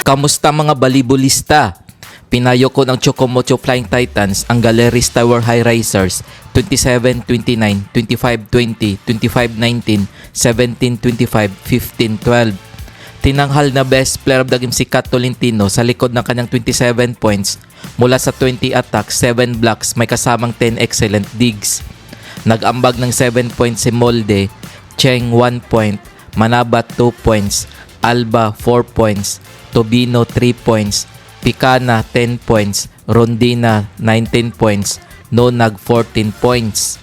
Kamusta mga balibulista? Pinayo ko ng Chocomocho Flying Titans ang Galleries Tower High Risers 27-29, 25-20, 25-19, 17-25, 15-12. Tinanghal na best player of the game si Kat Tolentino sa likod ng kanyang 27 points mula sa 20 attacks, 7 blocks, may kasamang 10 excellent digs. Nag-ambag ng 7 points si Molde, Cheng 1 point, Manabat 2 points, Alba 4 points, Tobino 3 points, Picana 10 points, Rondina 19 points, Nonag 14 points.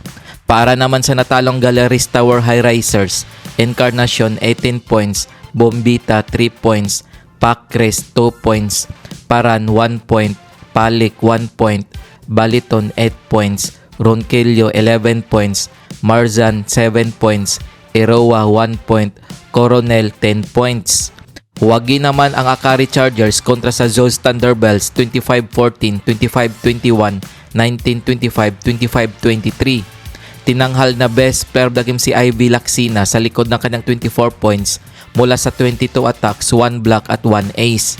Para naman sa natalong Galleries Tower High Risers, Encarnacion 18 points, Bombita 3 points, Pacres 2 points, Paran 1 point, Palik 1 point, Baliton 8 points, Ronquillo 11 points, Marzan 7 points, Eroa 1 point, Coronel 10 points. Huwagi naman ang Akari Chargers kontra sa Zeus Thunderbells 25-14, 25-21, 19-25, 25-23. Tinanghal na best player of the game si Ivy Lacsina sa likod ng kanyang 24 points mula sa 22 attacks, 1 block at 1 ace.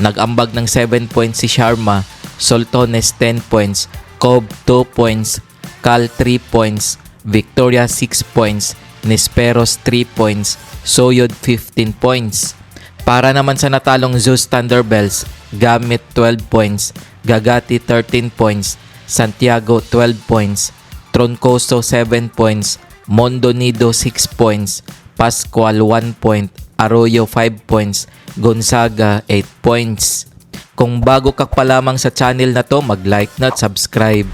Nag-ambag ng 7 points si Sharma, Soltones 10 points, Cobb 2 points, Cal 3 points, Victoria 6 points, Nesperos 3 points, Soyod 15 points. Para naman sa natalong Zeus Thunderbells, Gamit 12 points, Gagati 13 points, Santiago 12 points, Troncoso 7 points, Mondonido 6 points, Pascual 1 point, Arroyo 5 points, Gonzaga 8 points. Kung bago ka pa lamang sa channel na to, mag-like na at subscribe.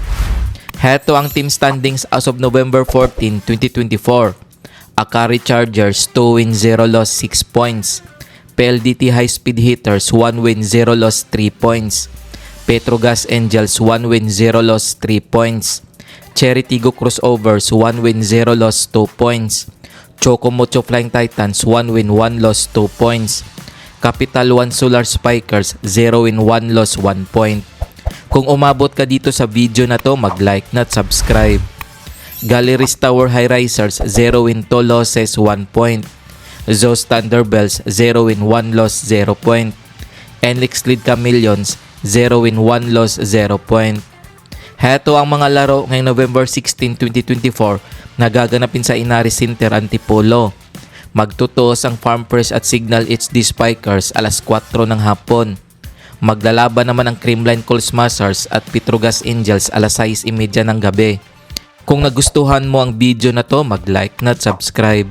Heto ang team standings as of November 14, 2024. Akari Chargers 2 win 0 loss 6 points. PLDT High Speed Hitters 1 win 0 loss 3 points. Petrogas Angels 1 win 0 loss 3 points. Cherry Tigo Crossovers 1 win 0 loss 2 points. Chocomocho Flying Titans 1 win 1 loss 2 points. Capital One Solar Spikers 0 win 1 loss 1 point. Kung umabot ka dito sa video na to, mag-like na at subscribe. Galleries Tower High Risers 0 win 2 losses 1 point. Zeus Thunderbells 0 win 1 loss 0 point. Enlix Lead Chameleons 0 win 1 loss 0 point. Heto ang mga laro ngayong November 16, 2024 na gaganapin sa Inaris Center, Antipolo. Magtutuos ang Farm Press at Signal HD Spikers alas 4 ng hapon. Maglalaban naman ang Creamline Coal Smashers at Petrogas Angels alas 6:30 ng gabi. Kung nagustuhan mo ang video na to, mag-like na at subscribe.